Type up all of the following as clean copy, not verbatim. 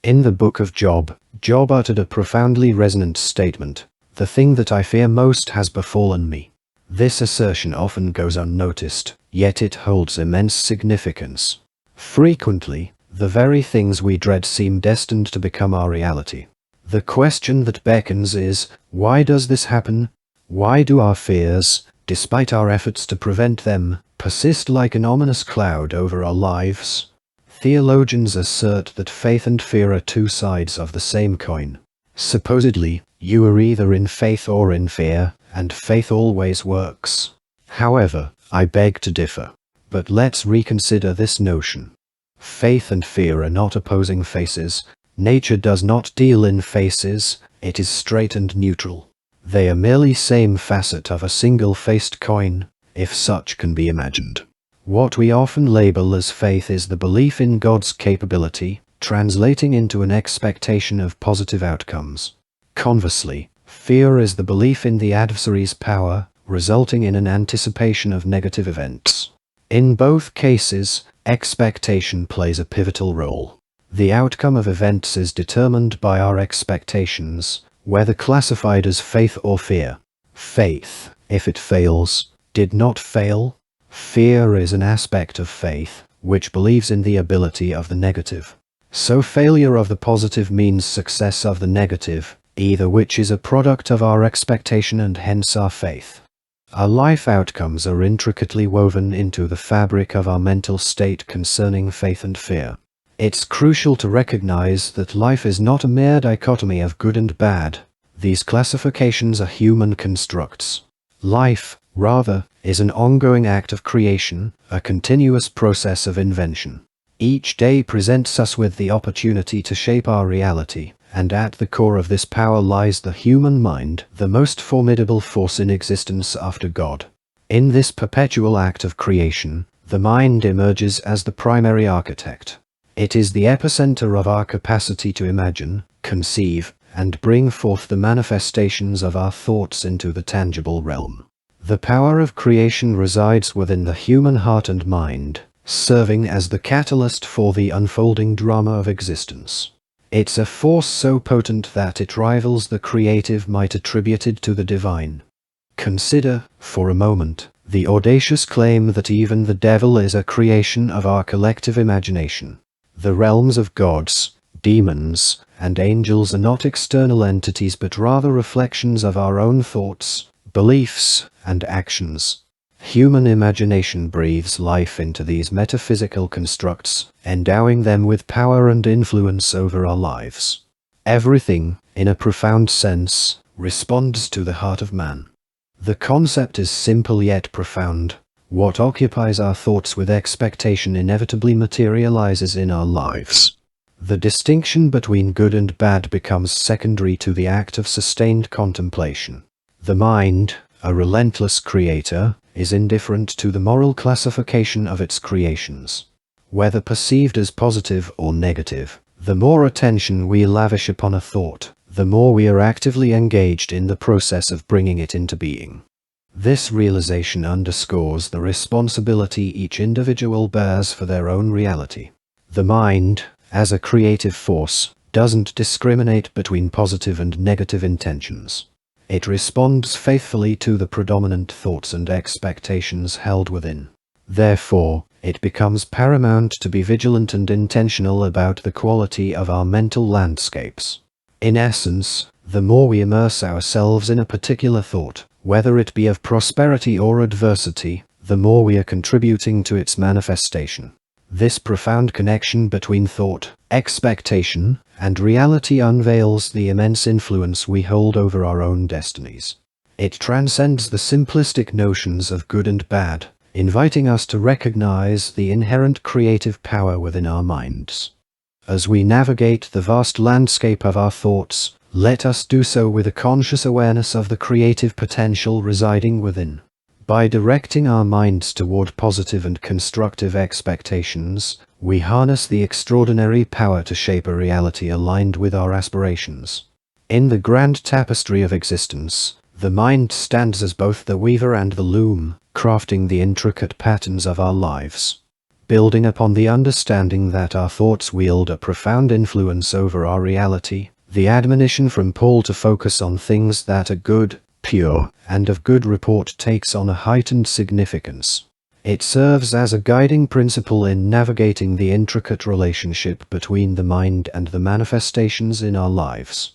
In the book of Job, Job uttered a profoundly resonant statement: "The thing that I fear most has befallen me." This assertion often goes unnoticed, yet it holds immense significance. Frequently, the very things we dread seem destined to become our reality. The question that beckons is, why does this happen? Why do our fears, despite our efforts to prevent them, persist like an ominous cloud over our lives? Theologians assert that faith and fear are two sides of the same coin. Supposedly, you are either in faith or in fear, and faith always works. However, I beg to differ. But let's reconsider this notion. Faith and fear are not opposing faces. Nature does not deal in faces, it is straight and neutral. They are merely same facet of a single-faced coin, if such can be imagined. What we often label as faith is the belief in God's capability, translating into an expectation of positive outcomes. Conversely, fear is the belief in the adversary's power, resulting in an anticipation of negative events. In both cases, expectation plays a pivotal role. The outcome of events is determined by our expectations, whether classified as faith or fear. Faith, if it fails, did not fail. Fear is an aspect of faith, which believes in the ability of the negative. So failure of the positive means success of the negative, either which is a product of our expectation and hence our faith. Our life outcomes are intricately woven into the fabric of our mental state concerning faith and fear. It's crucial to recognize that life is not a mere dichotomy of good and bad. These classifications are human constructs. Life, rather, is an ongoing act of creation, a continuous process of invention. Each day presents us with the opportunity to shape our reality, and at the core of this power lies the human mind, the most formidable force in existence after God. In this perpetual act of creation, the mind emerges as the primary architect. It is the epicenter of our capacity to imagine, conceive, and bring forth the manifestations of our thoughts into the tangible realm. The power of creation resides within the human heart and mind, serving as the catalyst for the unfolding drama of existence. It's a force so potent that it rivals the creative might attributed to the divine. Consider, for a moment, the audacious claim that even the devil is a creation of our collective imagination. The realms of gods, demons, and angels are not external entities but rather reflections of our own thoughts, beliefs, and actions. Human imagination breathes life into these metaphysical constructs, endowing them with power and influence over our lives. Everything, in a profound sense, responds to the heart of man. The concept is simple yet profound. What occupies our thoughts with expectation inevitably materializes in our lives. The distinction between good and bad becomes secondary to the act of sustained contemplation. The mind, a relentless creator, is indifferent to the moral classification of its creations. Whether perceived as positive or negative, the more attention we lavish upon a thought, the more we are actively engaged in the process of bringing it into being. This realization underscores the responsibility each individual bears for their own reality. The mind, as a creative force, doesn't discriminate between positive and negative intentions. It responds faithfully to the predominant thoughts and expectations held within. Therefore, it becomes paramount to be vigilant and intentional about the quality of our mental landscapes. In essence, the more we immerse ourselves in a particular thought, whether it be of prosperity or adversity, the more we are contributing to its manifestation. This profound connection between thought, expectation, and reality unveils the immense influence we hold over our own destinies. It transcends the simplistic notions of good and bad, inviting us to recognize the inherent creative power within our minds. As we navigate the vast landscape of our thoughts, let us do so with a conscious awareness of the creative potential residing within. By directing our minds toward positive and constructive expectations, we harness the extraordinary power to shape a reality aligned with our aspirations. In the grand tapestry of existence, the mind stands as both the weaver and the loom, crafting the intricate patterns of our lives. building upon the understanding that our thoughts wield a profound influence over our reality. The admonition from Paul to focus on things that are good, pure, and of good report takes on a heightened significance. It serves as a guiding principle in navigating the intricate relationship between the mind and the manifestations in our lives.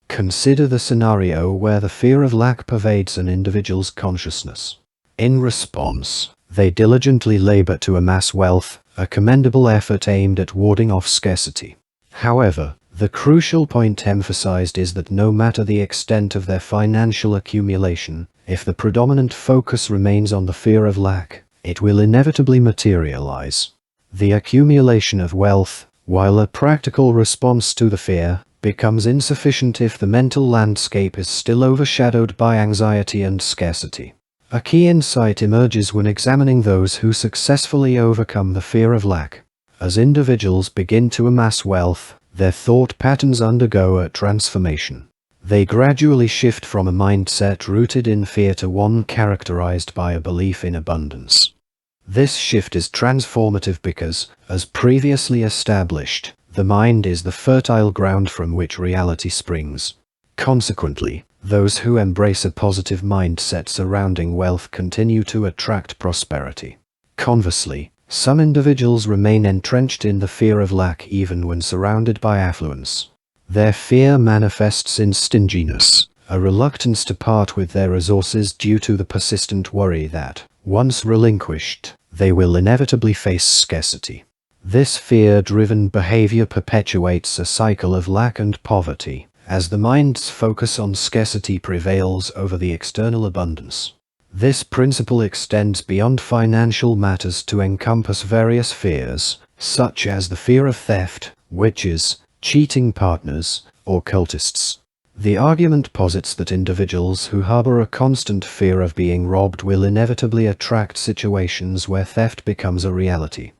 Consider the scenario where the fear of lack pervades an individual's consciousness. In response, they diligently labor to amass wealth, a commendable effort aimed at warding off scarcity. However, the crucial point emphasized is that no matter the extent of their financial accumulation, if the predominant focus remains on the fear of lack, it will inevitably materialize. The accumulation of wealth, while a practical response to the fear, becomes insufficient if the mental landscape is still overshadowed by anxiety and scarcity. A key insight emerges when examining those who successfully overcome the fear of lack. As individuals begin to amass wealth, their thought patterns undergo a transformation. They gradually shift from a mindset rooted in fear to one characterized by a belief in abundance. This shift is transformative because, as previously established, the mind is the fertile ground from which reality springs. Consequently, those who embrace a positive mindset surrounding wealth continue to attract prosperity. Conversely, some individuals remain entrenched in the fear of lack even when surrounded by affluence. Their fear manifests in stinginess, a reluctance to part with their resources due to the persistent worry that, once relinquished, they will inevitably face scarcity. This fear-driven behavior perpetuates a cycle of lack and poverty, as the mind's focus on scarcity prevails over the external abundance. This principle extends beyond financial matters to encompass various fears, such as the fear of theft, witches, cheating partners, or cultists. The argument posits that individuals who harbor a constant fear of being robbed will inevitably attract situations where theft becomes a reality.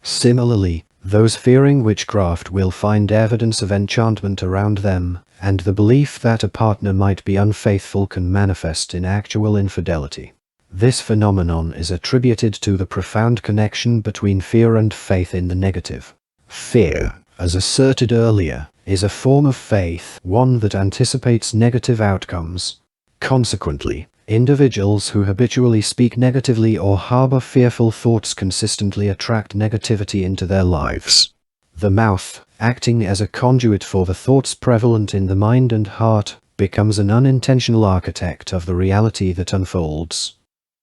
Similarly, those fearing witchcraft will find evidence of enchantment around them, and the belief that a partner might be unfaithful can manifest in actual infidelity. This phenomenon is attributed to the profound connection between fear and faith in the negative. Fear, as asserted earlier, is a form of faith, one that anticipates negative outcomes. Consequently, individuals who habitually speak negatively or harbor fearful thoughts consistently attract negativity into their lives. The mouth, acting as a conduit for the thoughts prevalent in the mind and heart, becomes an unintentional architect of the reality that unfolds.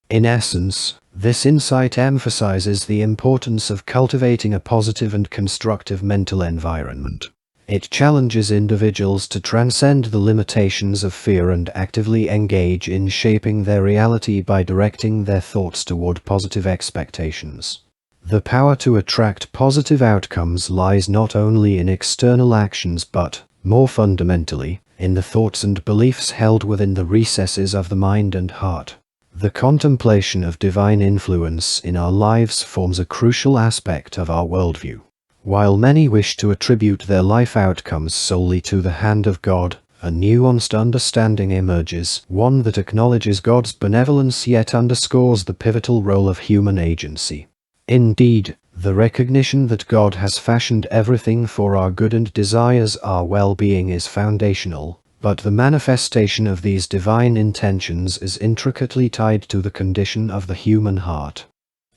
In essence, this insight emphasizes the importance of cultivating a positive and constructive mental environment. It challenges individuals to transcend the limitations of fear and actively engage in shaping their reality by directing their thoughts toward positive expectations. The power to attract positive outcomes lies not only in external actions but, more fundamentally, in the thoughts and beliefs held within the recesses of the mind and heart. The contemplation of divine influence in our lives forms a crucial aspect of our worldview. While many wish to attribute their life outcomes solely to the hand of God, a nuanced understanding emerges, one that acknowledges God's benevolence yet underscores the pivotal role of human agency. Indeed, the recognition that God has fashioned everything for our good and desires our well-being is foundational, but the manifestation of these divine intentions is intricately tied to the condition of the human heart.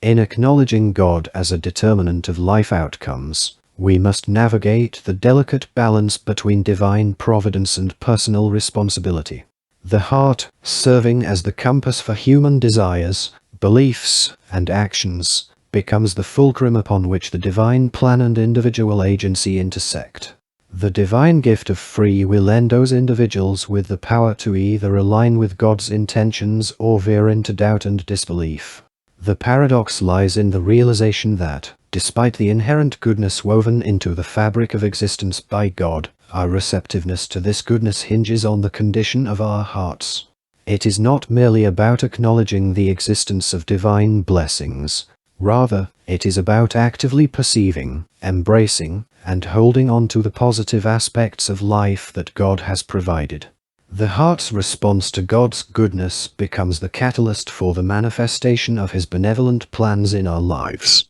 In acknowledging God as a determinant of life outcomes, we must navigate the delicate balance between divine providence and personal responsibility. The heart, serving as the compass for human desires, beliefs, and actions, becomes the fulcrum upon which the divine plan and individual agency intersect. The divine gift of free will endows individuals with the power to either align with God's intentions or veer into doubt and disbelief. The paradox lies in the realization that, despite the inherent goodness woven into the fabric of existence by God, our receptiveness to this goodness hinges on the condition of our hearts. It is not merely about acknowledging the existence of divine blessings. Rather, it is about actively perceiving, embracing, and holding on to the positive aspects of life that God has provided. The heart's response to God's goodness becomes the catalyst for the manifestation of His benevolent plans in our lives.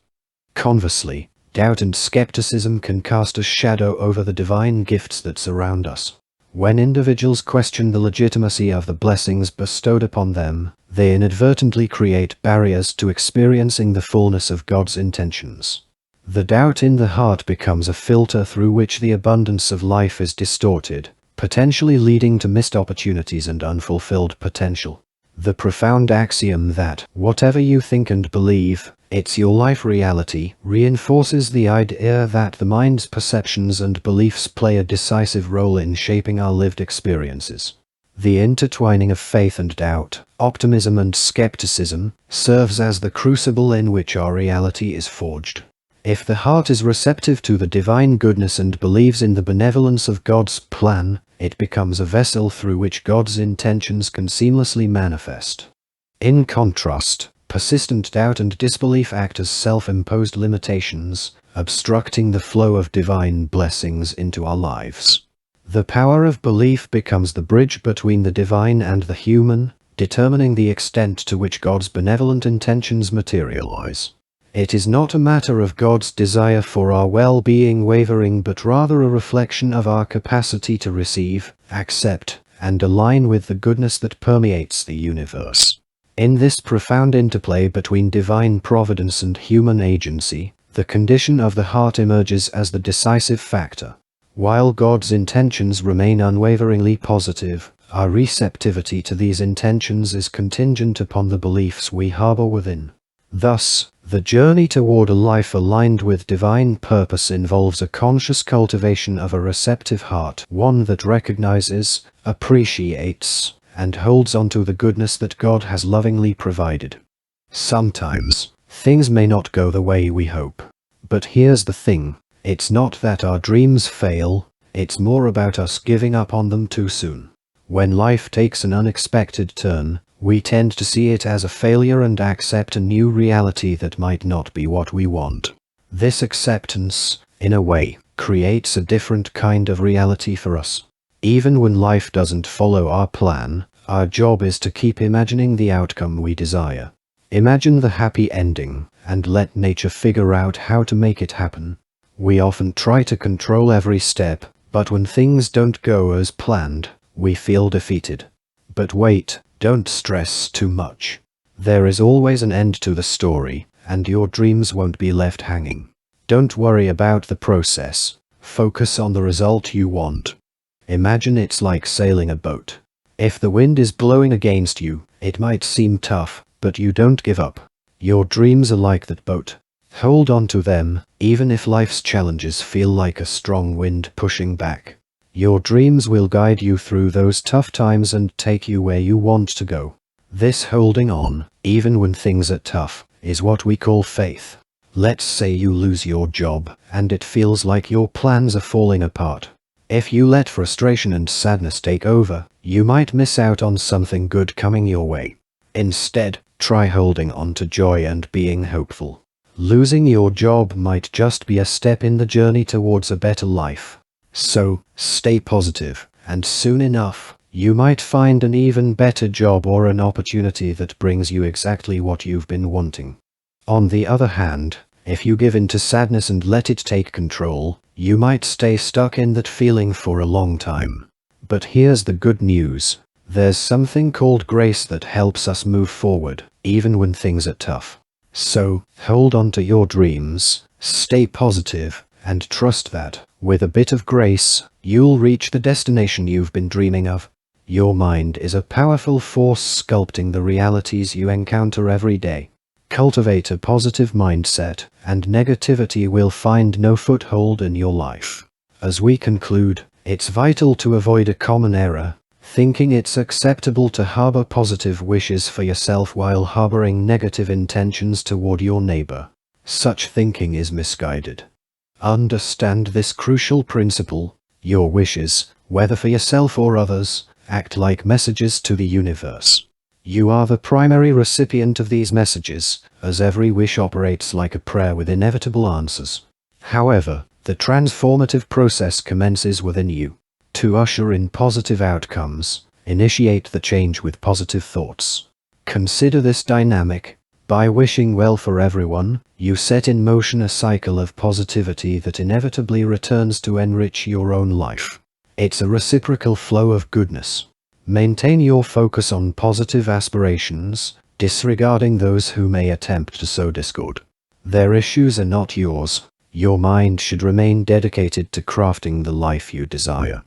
Conversely, doubt and skepticism can cast a shadow over the divine gifts that surround us. When individuals question the legitimacy of the blessings bestowed upon them, they inadvertently create barriers to experiencing the fullness of God's intentions. The doubt in the heart becomes a filter through which the abundance of life is distorted, potentially leading to missed opportunities and unfulfilled potential. The profound axiom that, whatever you think and believe, it's your life reality, reinforces the idea that the mind's perceptions and beliefs play a decisive role in shaping our lived experiences. The intertwining of faith and doubt, optimism and skepticism, serves as the crucible in which our reality is forged. If the heart is receptive to the divine goodness and believes in the benevolence of God's plan, it becomes a vessel through which God's intentions can seamlessly manifest. In contrast, persistent doubt and disbelief act as self-imposed limitations, obstructing the flow of divine blessings into our lives. The power of belief becomes the bridge between the divine and the human, determining the extent to which God's benevolent intentions materialize. It is not a matter of God's desire for our well-being wavering, but rather a reflection of our capacity to receive, accept, and align with the goodness that permeates the universe. In this profound interplay between divine providence and human agency, the condition of the heart emerges as the decisive factor. While God's intentions remain unwaveringly positive, our receptivity to these intentions is contingent upon the beliefs we harbor within. Thus, the journey toward a life aligned with divine purpose involves a conscious cultivation of a receptive heart, one that recognizes, appreciates, and holds on to the goodness that God has lovingly provided. Sometimes, things may not go the way we hope. But here's the thing, it's not that our dreams fail, it's more about us giving up on them too soon. When life takes an unexpected turn, we tend to see it as a failure and accept a new reality that might not be what we want. This acceptance, in a way, creates a different kind of reality for us. Even when life doesn't follow our plan, our job is to keep imagining the outcome we desire. Imagine the happy ending, and let nature figure out how to make it happen. We often try to control every step, but when things don't go as planned, we feel defeated. But wait, don't stress too much. There is always an end to the story, and your dreams won't be left hanging. Don't worry about the process. Focus on the result you want. Imagine it's like sailing a boat. If the wind is blowing against you, it might seem tough, but you don't give up. Your dreams are like that boat. Hold on to them, even if life's challenges feel like a strong wind pushing back. Your dreams will guide you through those tough times and take you where you want to go. This holding on, even when things are tough, is what we call faith. Let's say you lose your job, and it feels like your plans are falling apart. If you let frustration and sadness take over, you might miss out on something good coming your way. Instead, try holding on to joy and being hopeful. Losing your job might just be a step in the journey towards a better life. So, stay positive, and soon enough, you might find an even better job or an opportunity that brings you exactly what you've been wanting. On the other hand, if you give in to sadness and let it take control, you might stay stuck in that feeling for a long time. But here's the good news. There's something called grace that helps us move forward, even when things are tough. So, hold on to your dreams, stay positive, and trust that, with a bit of grace, you'll reach the destination you've been dreaming of. Your mind is a powerful force sculpting the realities you encounter every day. Cultivate a positive mindset, and negativity will find no foothold in your life. As we conclude, it's vital to avoid a common error, thinking it's acceptable to harbor positive wishes for yourself while harboring negative intentions toward your neighbor. Such thinking is misguided. Understand this crucial principle: your wishes, whether for yourself or others, act like messages to the universe. You are the primary recipient of these messages, as every wish operates like a prayer with inevitable answers. However, the transformative process commences within you. To usher in positive outcomes, initiate the change with positive thoughts. Consider this dynamic. By wishing well for everyone, you set in motion a cycle of positivity that inevitably returns to enrich your own life. It's a reciprocal flow of goodness. Maintain your focus on positive aspirations, disregarding those who may attempt to sow discord. Their issues are not yours. Your mind should remain dedicated to crafting the life you desire.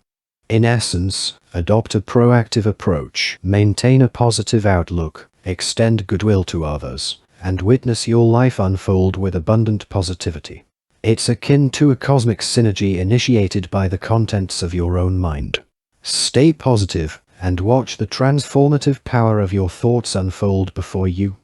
In essence, adopt a proactive approach, maintain a positive outlook, extend goodwill to others, and witness your life unfold with abundant positivity. It's akin to a cosmic synergy initiated by the contents of your own mind. Stay positive, and watch the transformative power of your thoughts unfold before you.